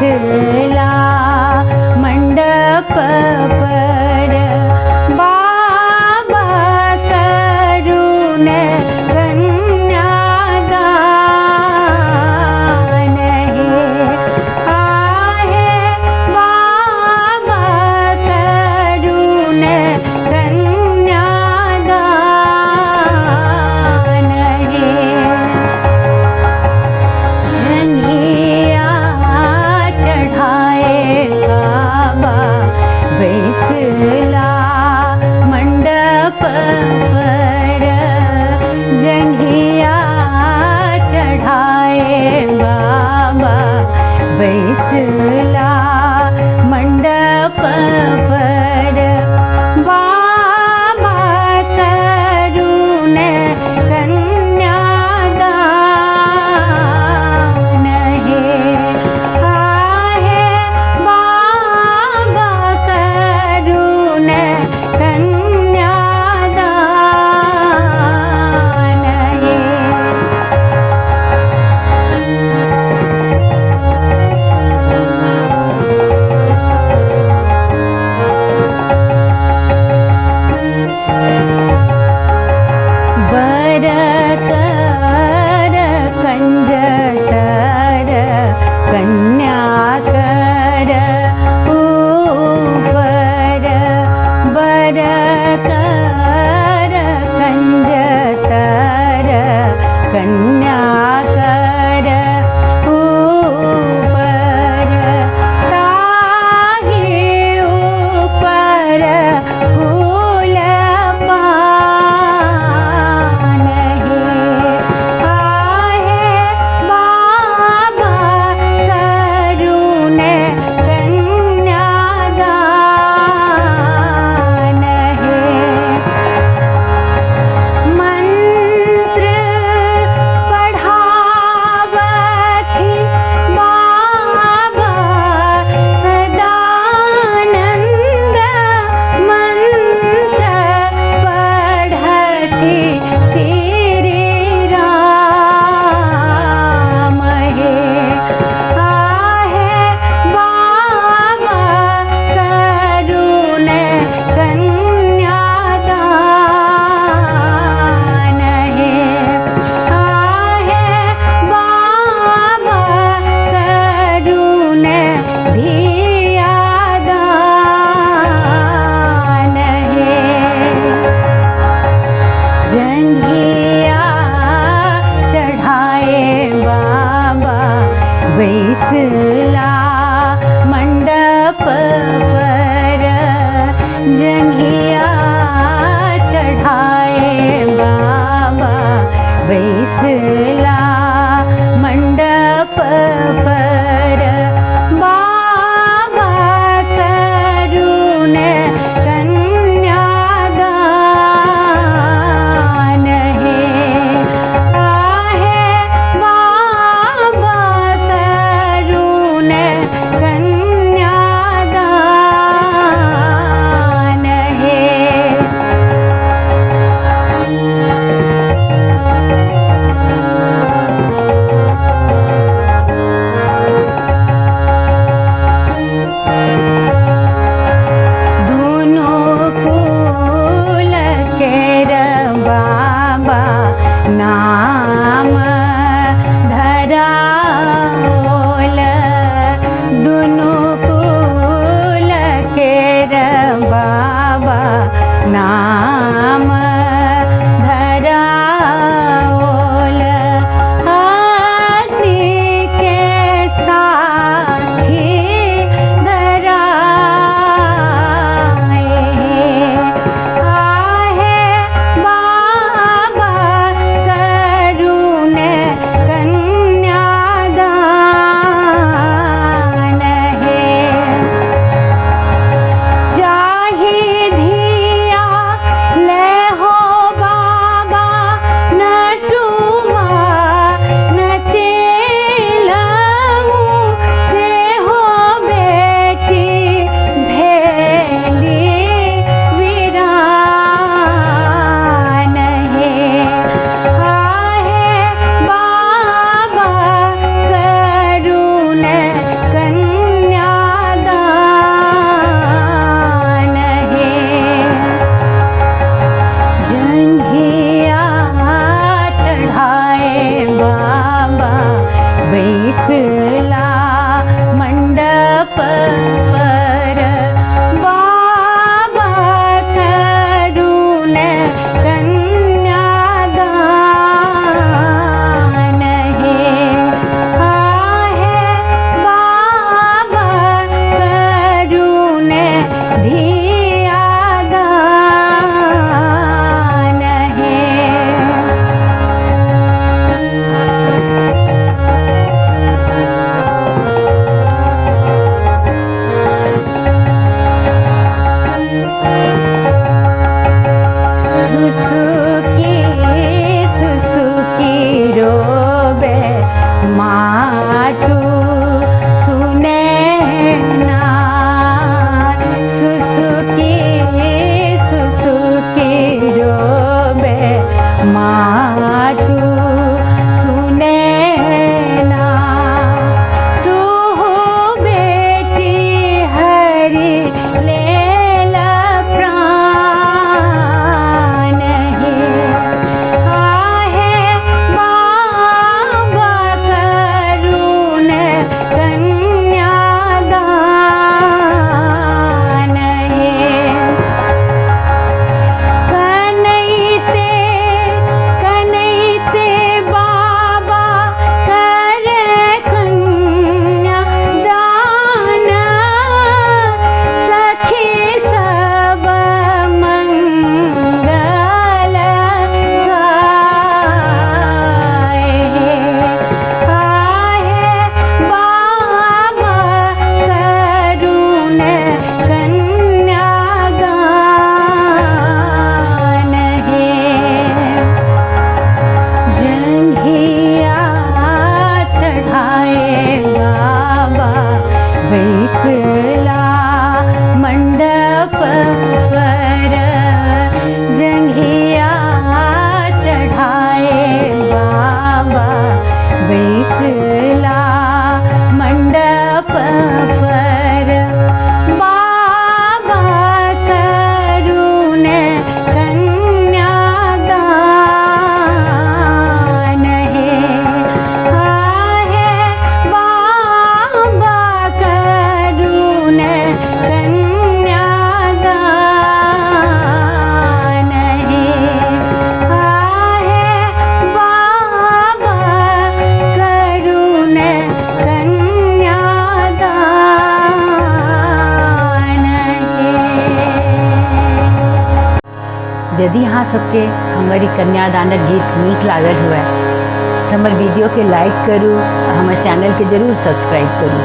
बैसला मंडप पर बाबा करुण कन्यादान है। आहे बाबा करुण कन्यादान है। झंडिया चढ़ाए बाबा बैसला मंडप पर। झंडिया चढ़ाए बाबा बैसला मंडप पर बाबा करुण कन्यादान है। आहे बाबा करुण कन्यादान है। बरकर कंजतर कन्याकर ऊपर। बरकर कंजतर कन्याकर ऊपर। ताहि ऊपर फूल पान है। आहे बाबा करुण कन्यादान है। मंत्र पढ़ावथि बाबा सदानंद। मंत्र पढ़ति श्री राम है। आहे बाबा करुण कन्यादान है। आहे बाबा करुण धियादान है। झंडिया चढ़ाए बाबा बैसला मंडप पर। झंडिया चढ़ाए बाबा बैसला मंडप पर बाबा करुण कन्यादान है। आहे बाबा करुण बैसला मंडप पर जंघिया चढ़ाए बाबा बैसला मंडप पर बाबा करुण कन्यादान है बाबा करुण कन्यादान है बाबा करुण कन्यादान है। यदि अहाँ सबके हमारी कन्यादानक गीत नीक लागल हुए तो हमारे वीडियो के लाइक करूँ, हमारे चैनल के जरूर सब्सक्राइब करूँ।